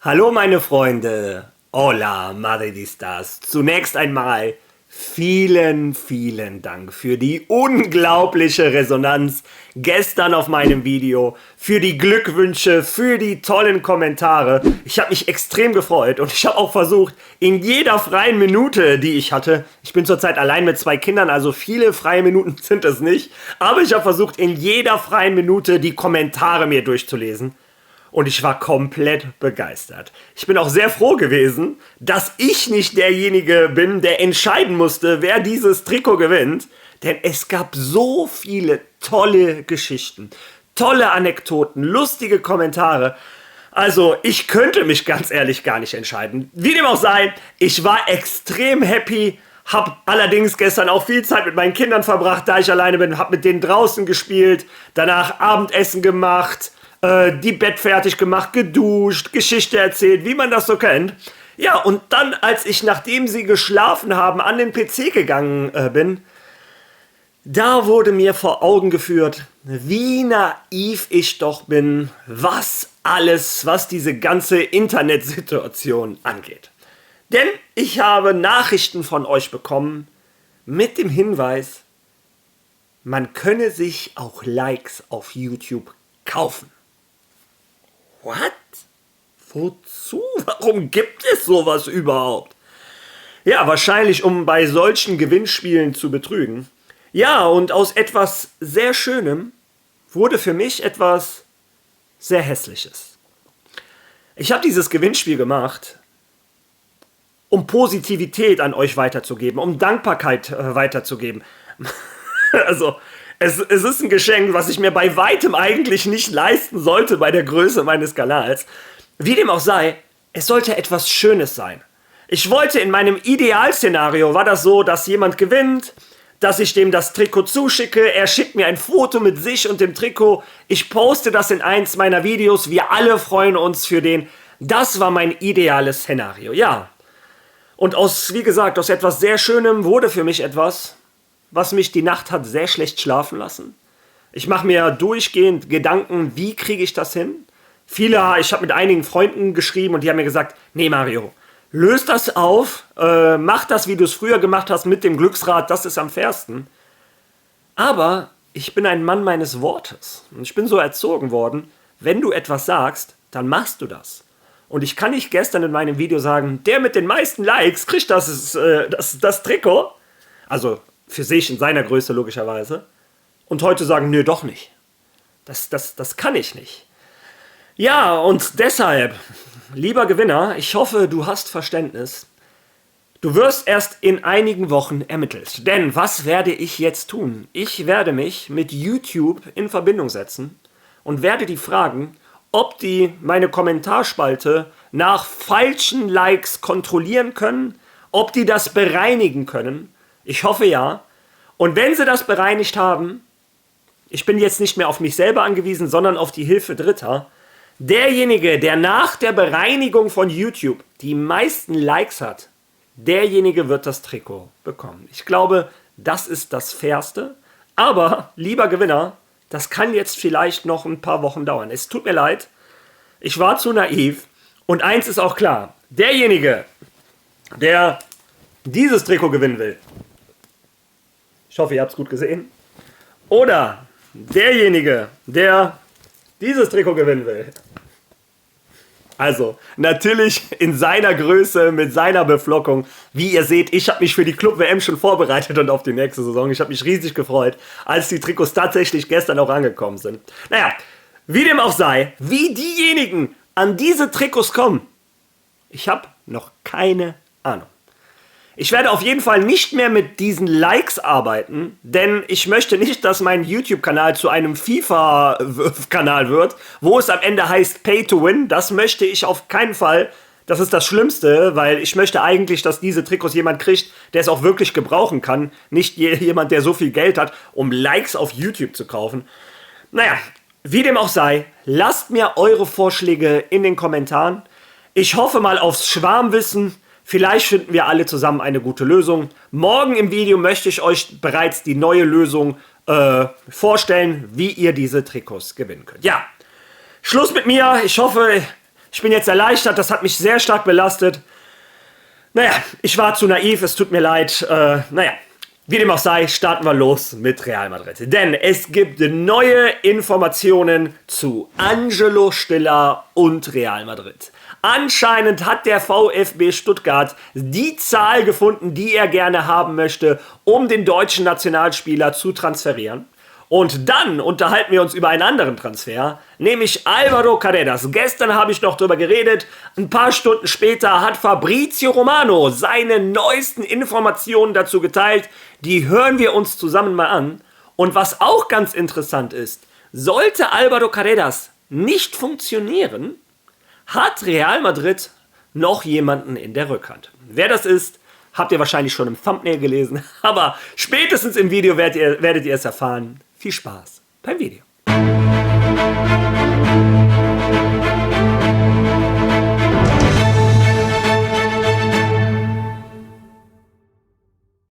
Hallo meine Freunde, hola Madridistas. Zunächst einmal vielen Dank für die unglaubliche Resonanz gestern auf meinem Video, für die Glückwünsche, für die tollen Kommentare. Ich habe mich extrem gefreut und ich habe auch versucht, in jeder freien Minute, die ich hatte, ich bin zurzeit allein mit 2 Kindern, also viele freie Minuten sind es nicht, aber ich habe versucht, in jeder freien Minute die Kommentare mir durchzulesen. Und ich war komplett begeistert. Ich bin auch sehr froh gewesen, dass ich nicht derjenige bin, der entscheiden musste, wer dieses Trikot gewinnt. Denn es gab so viele tolle Geschichten, tolle Anekdoten, lustige Kommentare. Also ich könnte mich ganz ehrlich gar nicht entscheiden. Wie dem auch sei, ich war extrem happy. Hab allerdings gestern auch viel Zeit mit meinen Kindern verbracht, da ich alleine bin. Hab mit denen draußen gespielt, danach Abendessen gemacht, die Bett fertig gemacht, geduscht, Geschichte erzählt, wie man das so kennt. Ja, und dann, als ich, nachdem sie geschlafen haben, an den PC gegangen bin, da wurde mir vor Augen geführt, wie naiv ich doch bin, was diese ganze Internetsituation angeht. Denn ich habe Nachrichten von euch bekommen mit dem Hinweis, man könne sich auch Likes auf YouTube kaufen. What? Wozu? Warum gibt es sowas überhaupt? Ja, wahrscheinlich, um bei solchen Gewinnspielen zu betrügen. Ja, und aus etwas sehr Schönem wurde für mich etwas sehr Hässliches. Ich habe dieses Gewinnspiel gemacht, um Positivität an euch weiterzugeben, um Dankbarkeit weiterzugeben. Also, es ist ein Geschenk, was ich mir bei weitem eigentlich nicht leisten sollte bei der Größe meines Kanals. Wie dem auch sei, es sollte etwas Schönes sein. Ich wollte in meinem Idealszenario, war das so, dass jemand gewinnt, dass ich dem das Trikot zuschicke, er schickt mir ein Foto mit sich und dem Trikot, ich poste das in eins meiner Videos, wir alle freuen uns für den. Das war mein ideales Szenario, ja. Und wie gesagt, aus etwas sehr Schönem wurde für mich etwas, was mich die Nacht hat sehr schlecht schlafen lassen. Ich mache mir durchgehend Gedanken, wie kriege ich das hin? Ich habe mit einigen Freunden geschrieben und die haben mir gesagt, nee Mario, löst das auf, mach das, wie du es früher gemacht hast mit dem Glücksrad, das ist am fairsten. Aber ich bin ein Mann meines Wortes und ich bin so erzogen worden, wenn du etwas sagst, dann machst du das. Und ich kann nicht gestern in meinem Video sagen, der mit den meisten Likes kriegt das Trikot, also für sich in seiner Größe logischerweise, und heute sagen, nö, doch nicht. Das kann ich nicht. Ja, und deshalb, lieber Gewinner, ich hoffe, du hast Verständnis. Du wirst erst in einigen Wochen ermittelt. Denn was werde ich jetzt tun? Ich werde mich mit YouTube in Verbindung setzen und werde die fragen, ob die meine Kommentarspalte nach falschen Likes kontrollieren können, ob die das bereinigen können. Ich hoffe ja. Und wenn sie das bereinigt haben, ich bin jetzt nicht mehr auf mich selber angewiesen, sondern auf die Hilfe Dritter, derjenige, der nach der Bereinigung von YouTube die meisten Likes hat, derjenige wird das Trikot bekommen. Ich glaube, das ist das Fairste. Aber, lieber Gewinner, das kann jetzt vielleicht noch ein paar Wochen dauern. Es tut mir leid, ich war zu naiv. Und eins ist auch klar, derjenige, der dieses Trikot gewinnen will, ich hoffe, ihr habt es gut gesehen, oder derjenige, der dieses Trikot gewinnen will, also natürlich in seiner Größe, mit seiner Beflockung. Wie ihr seht, ich habe mich für die Club-WM schon vorbereitet und auf die nächste Saison. Ich habe mich riesig gefreut, als die Trikots tatsächlich gestern auch angekommen sind. Naja, wie dem auch sei, wie diejenigen an diese Trikots kommen, ich habe noch keine Ahnung. Ich werde auf jeden Fall nicht mehr mit diesen Likes arbeiten, denn ich möchte nicht, dass mein YouTube-Kanal zu einem FIFA-Kanal wird, wo es am Ende heißt Pay to Win. Das möchte ich auf keinen Fall. Das ist das Schlimmste, weil ich möchte eigentlich, dass diese Trikots jemand kriegt, der es auch wirklich gebrauchen kann. Nicht jemand, der so viel Geld hat, um Likes auf YouTube zu kaufen. Naja, wie dem auch sei, lasst mir eure Vorschläge in den Kommentaren. Ich hoffe mal aufs Schwarmwissen. Vielleicht finden wir alle zusammen eine gute Lösung. Morgen im Video möchte ich euch bereits die neue Lösung vorstellen, wie ihr diese Trikots gewinnen könnt. Ja, Schluss mit mir. Ich hoffe, Ich bin jetzt erleichtert, das hat mich sehr stark belastet. Naja, ich war zu naiv, es tut mir leid. Wie dem auch sei, starten wir los mit Real Madrid. Denn es gibt neue Informationen zu Angelo Stiller und Real Madrid. Anscheinend hat der VfB Stuttgart die Zahl gefunden, die er gerne haben möchte, um den deutschen Nationalspieler zu transferieren. Und dann unterhalten wir uns über einen anderen Transfer, nämlich Álvaro Carreras. Gestern habe ich noch darüber geredet. Ein paar Stunden später hat Fabrizio Romano seine neuesten Informationen dazu geteilt. Die hören wir uns zusammen mal an. Und was auch ganz interessant ist, sollte Álvaro Carreras nicht funktionieren, hat Real Madrid noch jemanden in der Rückhand. Wer das ist, habt ihr wahrscheinlich schon im Thumbnail gelesen. Aber spätestens im Video werdet ihr es erfahren. Viel Spaß beim Video.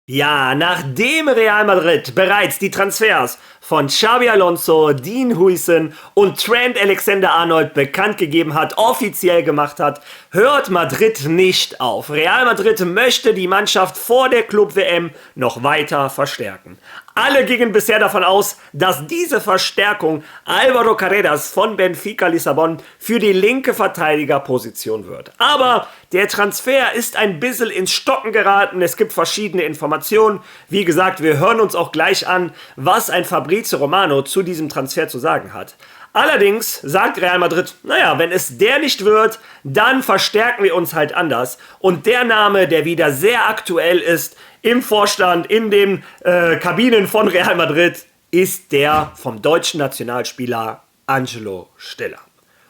Ja, nachdem Real Madrid bereits die Transfers von Xabi Alonso, Dean Huijsen und Trent Alexander-Arnold bekannt gegeben hat, offiziell gemacht hat, hört Madrid nicht auf. Real Madrid möchte die Mannschaft vor der Club-WM noch weiter verstärken. Alle gingen bisher davon aus, dass diese Verstärkung Álvaro Carreras von Benfica Lissabon für die linke Verteidigerposition wird. Aber der Transfer ist ein bisschen ins Stocken geraten. Es gibt verschiedene Informationen. Wie gesagt, wir hören uns auch gleich an, was ein Fabrizio Romano zu diesem Transfer zu sagen hat. Allerdings sagt Real Madrid, naja, wenn es der nicht wird, dann verstärken wir uns halt anders. Und der Name, der wieder sehr aktuell ist im Vorstand, in den Kabinen von Real Madrid, ist der vom deutschen Nationalspieler Angelo Stiller.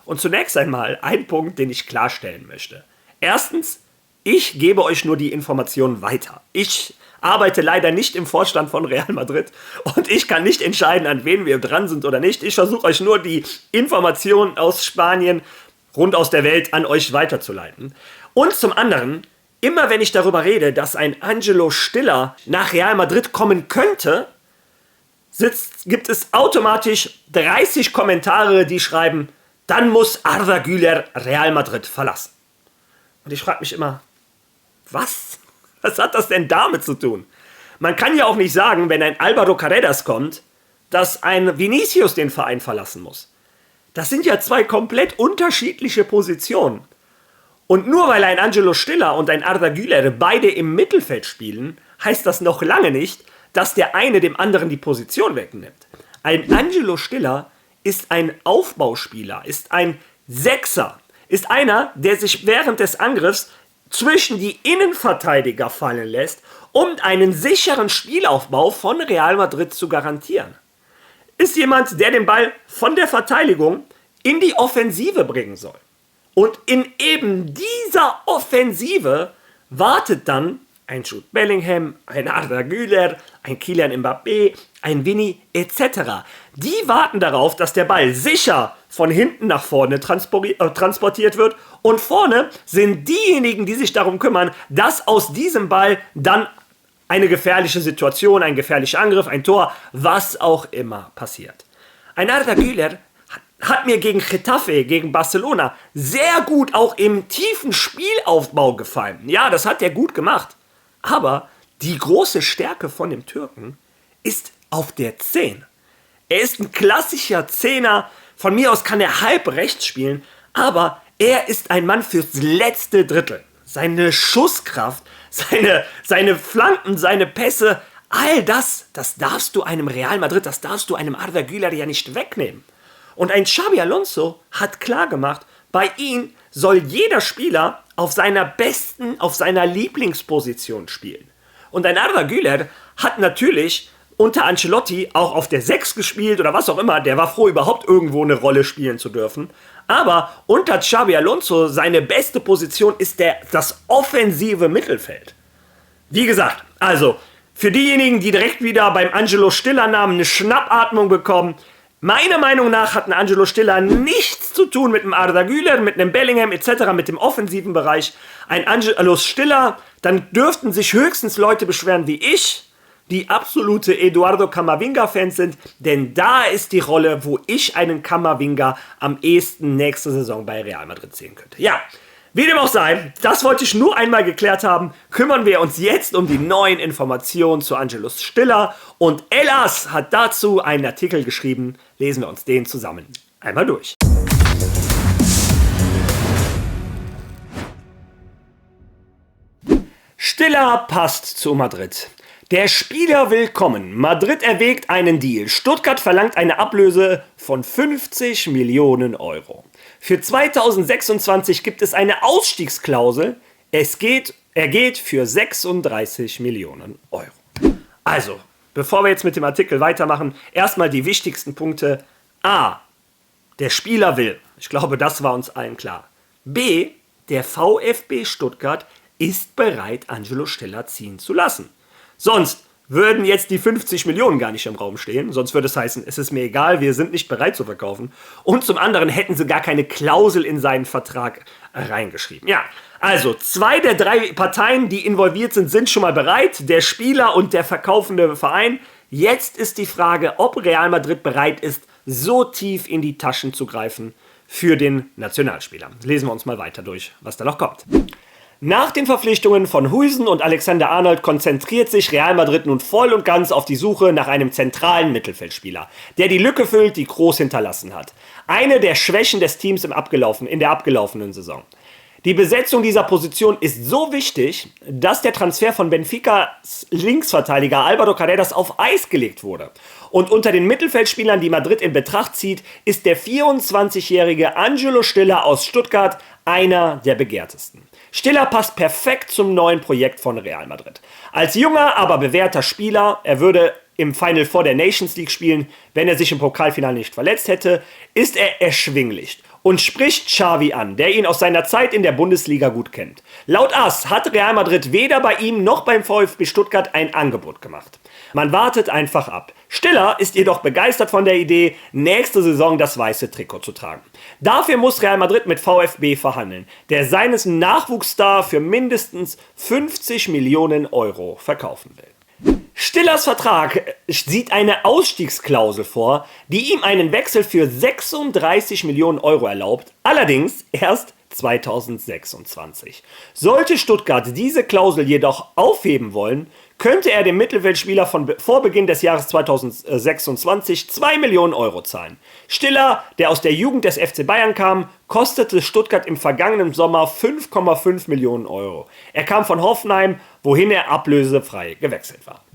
Und zunächst einmal ein Punkt, den ich klarstellen möchte. Erstens, ich gebe euch nur die Informationen weiter. Ich arbeite leider nicht im Vorstand von Real Madrid und ich kann nicht entscheiden, an wen wir dran sind oder nicht. Ich versuche euch nur die Informationen aus Spanien, rund aus der Welt, an euch weiterzuleiten. Und zum anderen, immer wenn ich darüber rede, dass ein Angelo Stiller nach Real Madrid kommen könnte, gibt es automatisch 30 Kommentare, die schreiben, dann muss Arda Güler Real Madrid verlassen. Und ich frage mich immer, was? Was hat das denn damit zu tun? Man kann ja auch nicht sagen, wenn ein Álvaro Carreras kommt, dass ein Vinicius den Verein verlassen muss. Das sind ja zwei komplett unterschiedliche Positionen. Und nur weil ein Angelo Stiller und ein Arda Güler beide im Mittelfeld spielen, heißt das noch lange nicht, dass der eine dem anderen die Position wegnimmt. Ein Angelo Stiller ist ein Aufbauspieler, ist ein Sechser, ist einer, der sich während des Angriffs zwischen die Innenverteidiger fallen lässt, um einen sicheren Spielaufbau von Real Madrid zu garantieren. Ist jemand, der den Ball von der Verteidigung in die Offensive bringen soll. Und in eben dieser Offensive wartet dann ein Jude Bellingham, ein Arda Güler, ein Kylian Mbappé, ein Vini etc. Die warten darauf, dass der Ball sicher von hinten nach vorne transportiert wird und vorne sind diejenigen, die sich darum kümmern, dass aus diesem Ball dann eine gefährliche Situation, ein gefährlicher Angriff, ein Tor, was auch immer passiert. Ein Arda Güler hat mir gegen Getafe, gegen Barcelona sehr gut auch im tiefen Spielaufbau gefallen. Ja, das hat er gut gemacht. Aber die große Stärke von dem Türken ist auf der 10. Er ist ein klassischer Zehner. Von mir aus kann er halb rechts spielen, aber er ist ein Mann fürs letzte Drittel. Seine Schusskraft, seine Flanken, seine Pässe, all das darfst du einem Real Madrid, das darfst du einem Arda Güler ja nicht wegnehmen. Und ein Xabi Alonso hat klar gemacht, bei ihm soll jeder Spieler auf seiner besten, auf seiner Lieblingsposition spielen. Und ein Arda Güler hat natürlich unter Ancelotti auch auf der 6 gespielt oder was auch immer. Der war froh, überhaupt irgendwo eine Rolle spielen zu dürfen. Aber unter Xabi Alonso, seine beste Position ist das offensive Mittelfeld. Wie gesagt, also für diejenigen, die direkt wieder beim Angelo Stiller Namen eine Schnappatmung bekommen, meiner Meinung nach hat ein Angelo Stiller nichts zu tun mit einem Arda Güler, mit einem Bellingham etc., mit dem offensiven Bereich. Ein Angelo Stiller, dann dürften sich höchstens Leute beschweren wie ich, die absolute Eduardo Camavinga-Fans sind, denn da ist die Rolle, wo ich einen Camavinga am ehesten nächste Saison bei Real Madrid sehen könnte. Ja, wie dem auch sei, das wollte ich nur einmal geklärt haben. Kümmern wir uns jetzt um die neuen Informationen zu Angelo Stiller. Und Elas hat dazu einen Artikel geschrieben. Lesen wir uns den zusammen einmal durch. Stiller passt zu Madrid. Der Spieler will kommen. Madrid erwägt einen Deal. Stuttgart verlangt eine Ablöse von 50 Millionen Euro. Für 2026 gibt es eine Ausstiegsklausel. Er geht für 36 Millionen Euro. Also, bevor wir jetzt mit dem Artikel weitermachen, erstmal die wichtigsten Punkte. A. Der Spieler will. Ich glaube, das war uns allen klar. B. Der VfB Stuttgart ist bereit, Angelo Stiller ziehen zu lassen. Sonst würden jetzt die 50 Millionen gar nicht im Raum stehen. Sonst würde es heißen, es ist mir egal, wir sind nicht bereit zu verkaufen. Und zum anderen hätten sie gar keine Klausel in seinen Vertrag reingeschrieben. Ja, also 2 der 3 Parteien, die involviert sind, sind schon mal bereit. Der Spieler und der verkaufende Verein. Jetzt ist die Frage, ob Real Madrid bereit ist, so tief in die Taschen zu greifen für den Nationalspieler. Lesen wir uns mal weiter durch, was da noch kommt. Nach den Verpflichtungen von Huijsen und Alexander-Arnold konzentriert sich Real Madrid nun voll und ganz auf die Suche nach einem zentralen Mittelfeldspieler, der die Lücke füllt, die Kroos hinterlassen hat. Eine der Schwächen des Teams in der abgelaufenen Saison. Die Besetzung dieser Position ist so wichtig, dass der Transfer von Benficas Linksverteidiger Álvaro Carreras auf Eis gelegt wurde. Und unter den Mittelfeldspielern, die Madrid in Betracht zieht, ist der 24-jährige Angelo Stiller aus Stuttgart einer der begehrtesten. Stiller passt perfekt zum neuen Projekt von Real Madrid. Als junger, aber bewährter Spieler, er würde im Final Four der Nations League spielen, wenn er sich im Pokalfinale nicht verletzt hätte, ist er erschwinglich und spricht Xavi an, der ihn aus seiner Zeit in der Bundesliga gut kennt. Laut AS hat Real Madrid weder bei ihm noch beim VfB Stuttgart ein Angebot gemacht. Man wartet einfach ab. Stiller ist jedoch begeistert von der Idee, nächste Saison das weiße Trikot zu tragen. Dafür muss Real Madrid mit VfB verhandeln, der seines Nachwuchsstar für mindestens 50 Millionen Euro verkaufen will. Stillers Vertrag sieht eine Ausstiegsklausel vor, die ihm einen Wechsel für 36 Millionen Euro erlaubt, allerdings erst 2026. Sollte Stuttgart diese Klausel jedoch aufheben wollen, könnte er dem Mittelfeldspieler vor Beginn des Jahres 2026 2 Millionen Euro zahlen. Stiller, der aus der Jugend des FC Bayern kam, kostete Stuttgart im vergangenen Sommer 5,5 Millionen Euro. Er kam von Hoffenheim, wohin er ablösefrei gewechselt war.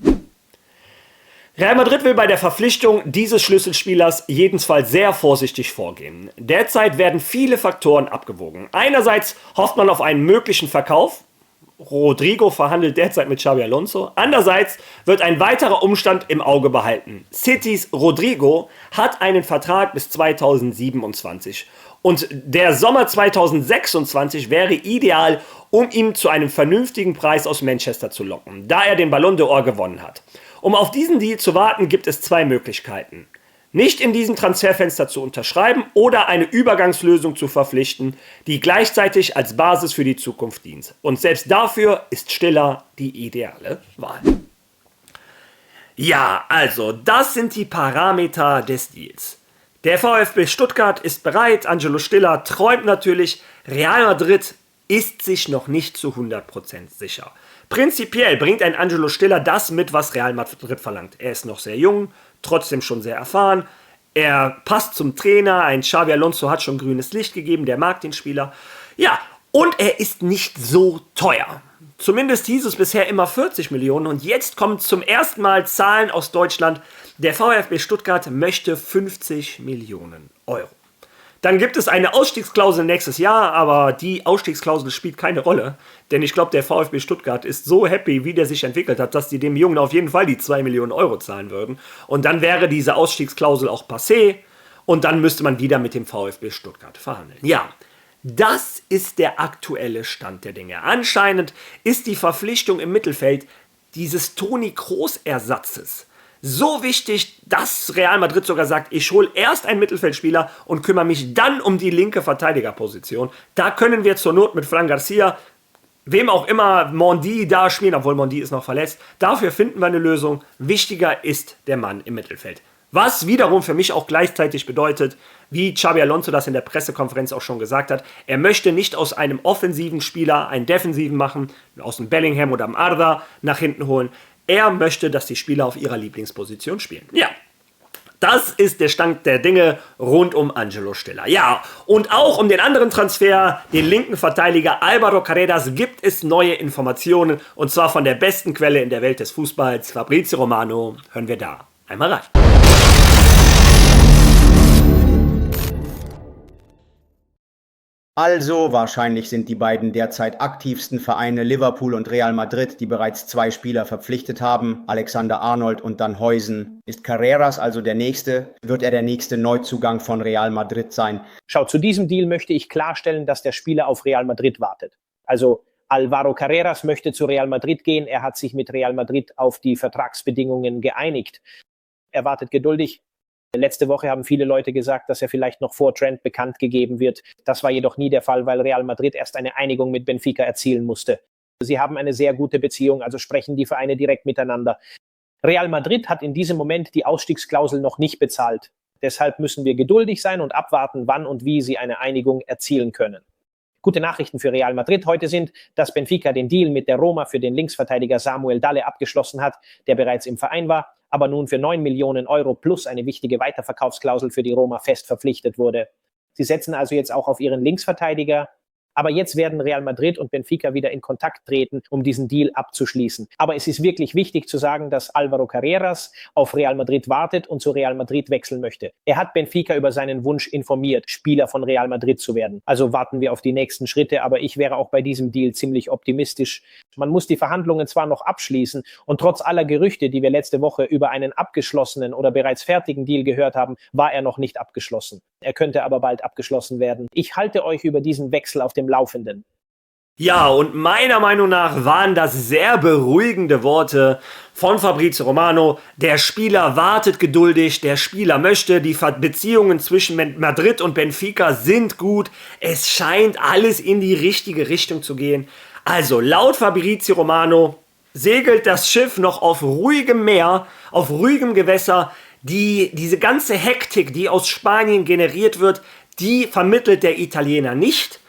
Real Madrid will bei der Verpflichtung dieses Schlüsselspielers jedenfalls sehr vorsichtig vorgehen. Derzeit werden viele Faktoren abgewogen. Einerseits hofft man auf einen möglichen Verkauf. Rodrigo verhandelt derzeit mit Xabi Alonso. Andererseits wird ein weiterer Umstand im Auge behalten. Citys Rodrigo hat einen Vertrag bis 2027 und der Sommer 2026 wäre ideal, um ihn zu einem vernünftigen Preis aus Manchester zu locken, da er den Ballon d'Or gewonnen hat. Um auf diesen Deal zu warten, gibt es 2 Möglichkeiten. Nicht in diesem Transferfenster zu unterschreiben oder eine Übergangslösung zu verpflichten, die gleichzeitig als Basis für die Zukunft dient. Und selbst dafür ist Stiller die ideale Wahl. Ja, also, das sind die Parameter des Deals. Der VfB Stuttgart ist bereit, Angelo Stiller träumt natürlich, Real Madrid ist sich noch nicht zu 100% sicher. Prinzipiell bringt ein Angelo Stiller das mit, was Real Madrid verlangt. Er ist noch sehr jung, trotzdem schon sehr erfahren. Er passt zum Trainer. Ein Xabi Alonso hat schon grünes Licht gegeben. Der mag den Spieler. Ja, und er ist nicht so teuer. Zumindest hieß es bisher immer 40 Millionen. Und jetzt kommen zum ersten Mal Zahlen aus Deutschland. Der VfB Stuttgart möchte 50 Millionen Euro. Dann gibt es eine Ausstiegsklausel nächstes Jahr, aber die Ausstiegsklausel spielt keine Rolle. Denn ich glaube, der VfB Stuttgart ist so happy, wie der sich entwickelt hat, dass die dem Jungen auf jeden Fall die 2 Millionen Euro zahlen würden. Und dann wäre diese Ausstiegsklausel auch passé und dann müsste man wieder mit dem VfB Stuttgart verhandeln. Ja, das ist der aktuelle Stand der Dinge. Anscheinend ist die Verpflichtung im Mittelfeld dieses Toni Kroos-Ersatzes so wichtig, dass Real Madrid sogar sagt, ich hole erst einen Mittelfeldspieler und kümmere mich dann um die linke Verteidigerposition. Da können wir zur Not mit Fran Garcia wem auch immer Mondi da spielen, obwohl Mondi ist noch verletzt. Dafür finden wir eine Lösung. Wichtiger ist der Mann im Mittelfeld. Was wiederum für mich auch gleichzeitig bedeutet, wie Xabi Alonso das in der Pressekonferenz auch schon gesagt hat, er möchte nicht aus einem offensiven Spieler einen defensiven machen, aus dem Bellingham oder dem Arda nach hinten holen. Er möchte, dass die Spieler auf ihrer Lieblingsposition spielen. Ja, das ist der Stand der Dinge rund um Angelo Stiller. Ja, und auch um den anderen Transfer, den linken Verteidiger Álvaro Carreras, gibt es neue Informationen. Und zwar von der besten Quelle in der Welt des Fußballs, Fabrizio Romano. Hören wir da einmal rein. Also wahrscheinlich sind die beiden derzeit aktivsten Vereine Liverpool und Real Madrid, die bereits 2 Spieler verpflichtet haben, Alexander-Arnold und dann Huijsen. Ist Carreras also der nächste? Wird er der nächste Neuzugang von Real Madrid sein? Schau, zu diesem Deal möchte ich klarstellen, dass der Spieler auf Real Madrid wartet. Also Álvaro Carreras möchte zu Real Madrid gehen. Er hat sich mit Real Madrid auf die Vertragsbedingungen geeinigt. Er wartet geduldig. Letzte Woche haben viele Leute gesagt, dass er vielleicht noch vor Trent bekannt gegeben wird. Das war jedoch nie der Fall, weil Real Madrid erst eine Einigung mit Benfica erzielen musste. Sie haben eine sehr gute Beziehung, also sprechen die Vereine direkt miteinander. Real Madrid hat in diesem Moment die Ausstiegsklausel noch nicht bezahlt. Deshalb müssen wir geduldig sein und abwarten, wann und wie sie eine Einigung erzielen können. Gute Nachrichten für Real Madrid heute sind, dass Benfica den Deal mit der Roma für den Linksverteidiger Samuel Dalle abgeschlossen hat, der bereits im Verein war, aber nun für 9 Millionen Euro plus eine wichtige Weiterverkaufsklausel für die Roma fest verpflichtet wurde. Sie setzen also jetzt auch auf ihren Linksverteidiger. Aber jetzt werden Real Madrid und Benfica wieder in Kontakt treten, um diesen Deal abzuschließen. Aber es ist wirklich wichtig zu sagen, dass Álvaro Carreras auf Real Madrid wartet und zu Real Madrid wechseln möchte. Er hat Benfica über seinen Wunsch informiert, Spieler von Real Madrid zu werden. Also warten wir auf die nächsten Schritte, aber ich wäre auch bei diesem Deal ziemlich optimistisch. Man muss die Verhandlungen zwar noch abschließen und trotz aller Gerüchte, die wir letzte Woche über einen abgeschlossenen oder bereits fertigen Deal gehört haben, war er noch nicht abgeschlossen. Er könnte aber bald abgeschlossen werden. Ich halte euch über diesen Wechsel auf dem Laufenden. Ja, und meiner Meinung nach waren das sehr beruhigende Worte von Fabrizio Romano. Der Spieler wartet geduldig, der Spieler möchte, die Beziehungen zwischen Madrid und Benfica sind gut. Es scheint alles in die richtige Richtung zu gehen. Also laut Fabrizio Romano segelt das Schiff noch auf ruhigem Meer, auf ruhigem Gewässer. Diese ganze Hektik, die aus Spanien generiert wird, die vermittelt der Italiener nicht.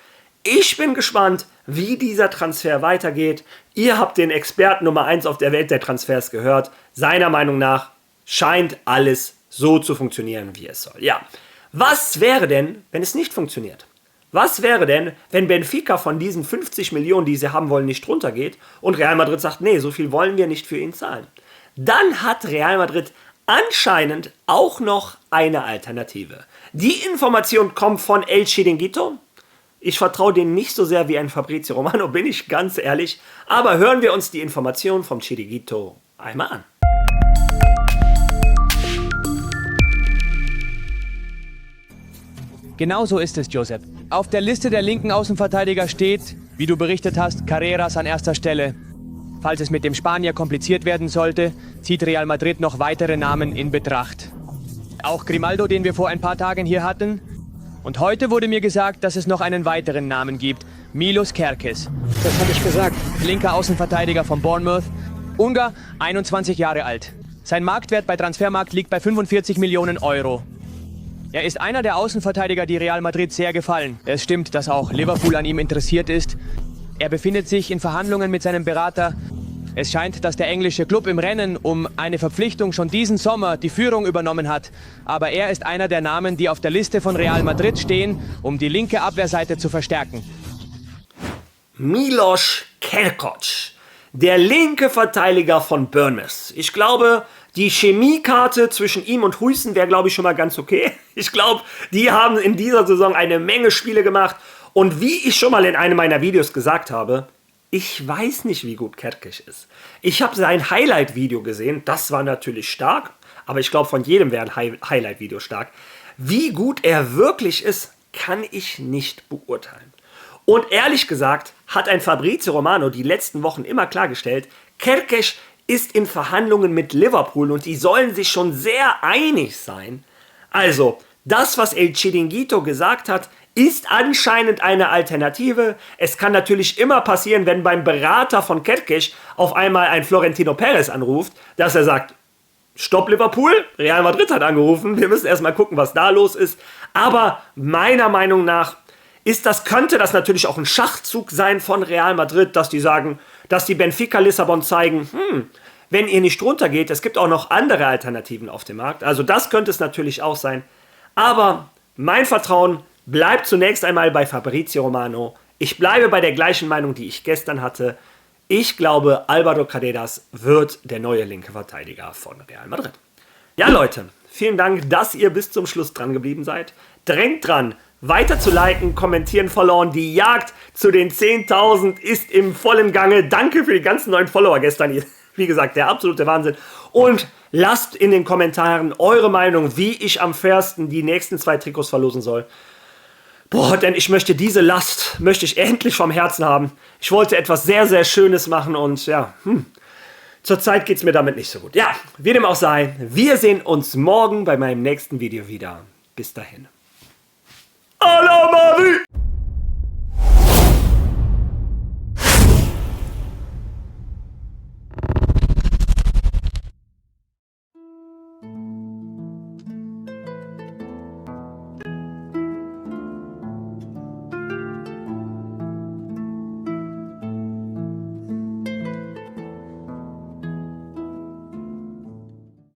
Ich bin gespannt, wie dieser Transfer weitergeht. Ihr habt den Experten Nummer 1 auf der Welt der Transfers gehört. Seiner Meinung nach scheint alles so zu funktionieren, wie es soll. Ja, was wäre denn, wenn es nicht funktioniert? Was wäre denn, wenn Benfica von diesen 50 Millionen, die sie haben wollen, nicht runtergeht und Real Madrid sagt, nee, so viel wollen wir nicht für ihn zahlen? Dann hat Real Madrid anscheinend auch noch eine Alternative. Die Information kommt von El Chiringuito. Ich vertraue denen nicht so sehr wie ein Fabrizio Romano, bin ich ganz ehrlich. Aber hören wir uns die Information vom Chiringuito einmal an. Genau so ist es, Josep. Auf der Liste der linken Außenverteidiger steht, wie du berichtet hast, Carreras an erster Stelle. Falls es mit dem Spanier kompliziert werden sollte, zieht Real Madrid noch weitere Namen in Betracht. Auch Grimaldo, den wir vor ein paar Tagen hier hatten. Und heute wurde mir gesagt, dass es noch einen weiteren Namen gibt. Milos Kerkez. Das habe ich gesagt. Linker Außenverteidiger von Bournemouth. Ungar, 21 Jahre alt. Sein Marktwert bei Transfermarkt liegt bei 45 Millionen Euro. Er ist einer der Außenverteidiger, die Real Madrid sehr gefallen. Es stimmt, dass auch Liverpool an ihm interessiert ist. Er befindet sich in Verhandlungen mit seinem Berater. Es scheint, dass der englische Club im Rennen um eine Verpflichtung schon diesen Sommer die Führung übernommen hat. Aber er ist einer der Namen, die auf der Liste von Real Madrid stehen, um die linke Abwehrseite zu verstärken. Milos Kerkez, der linke Verteidiger von Bournemouth. Ich glaube, die Chemiekarte zwischen ihm und Huijsen wäre, glaube ich, schon mal ganz okay. Ich glaube, die haben in dieser Saison eine Menge Spiele gemacht. Und wie ich schon mal in einem meiner Videos gesagt habe, ich weiß nicht, wie gut Kerkez ist. Ich habe sein Highlight-Video gesehen, das war natürlich stark, aber ich glaube, von jedem wäre ein Highlight-Video stark. Wie gut er wirklich ist, kann ich nicht beurteilen. Und ehrlich gesagt hat ein Fabrizio Romano die letzten Wochen immer klargestellt, Kerkez ist in Verhandlungen mit Liverpool und die sollen sich schon sehr einig sein. Also, das, was El Chiringuito gesagt hat, ist anscheinend eine Alternative. Es kann natürlich immer passieren, wenn beim Berater von Kettkesh auf einmal ein Florentino Perez anruft, dass er sagt, Stopp Liverpool, Real Madrid hat angerufen, wir müssen erstmal gucken, was da los ist. Aber meiner Meinung nach könnte das natürlich auch ein Schachzug sein von Real Madrid, dass die sagen, dass die Benfica Lissabon zeigen, wenn ihr nicht runtergeht, es gibt auch noch andere Alternativen auf dem Markt. Also das könnte es natürlich auch sein. Aber mein Vertrauen bleibt zunächst einmal bei Fabrizio Romano. Ich bleibe bei der gleichen Meinung, die ich gestern hatte. Ich glaube, Álvaro Carreras wird der neue linke Verteidiger von Real Madrid. Ja, Leute, vielen Dank, dass ihr bis zum Schluss dran geblieben seid. Drängt dran, weiter zu liken, kommentieren, followen. Die Jagd zu den 10.000 ist im vollen Gange. Danke für die ganzen neuen Follower gestern. Wie gesagt, der absolute Wahnsinn. Und lasst in den Kommentaren eure Meinung, wie ich am fairsten die nächsten 2 Trikots verlosen soll. Boah, denn ich möchte diese Last, endlich vom Herzen haben. Ich wollte etwas sehr, sehr Schönes machen und ja, zurzeit geht es mir damit nicht so gut. Ja, wie dem auch sei, wir sehen uns morgen bei meinem nächsten Video wieder. Bis dahin. À la Madrid!